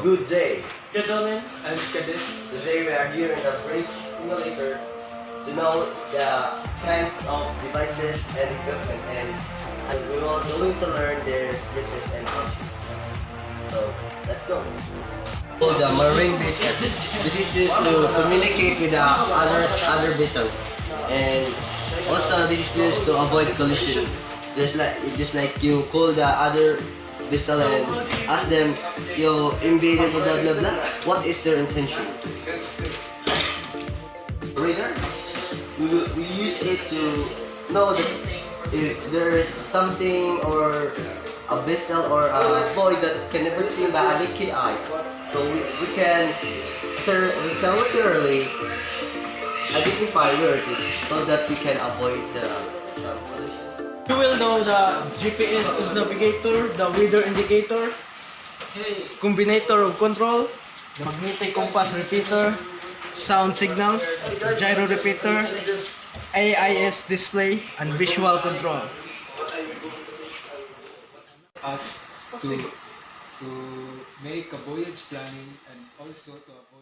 Good day. Gentlemen and cadets. Today we are here in the bridge simulator to know the kinds of devices and equipment, and we will going to learn their uses and functions. So let's go. The marine bridge, this is used to communicate with the other vessels, and also this is used to avoid collision. Just like you call the other vessel and ask them, you invaded blah blah blah. What is their intention? Radar. We use it to know that if there is something or a vessel or a void that can never seen by a naked eye. So we can literally identify where it is so that we can avoid the collisions. You will know the GPS is navigator, the weather indicator, combinator of control, the magnetic compass repeater, sound signals, gyro repeater, AIS display, and visual control. Us to make a voyage planning and also to avoid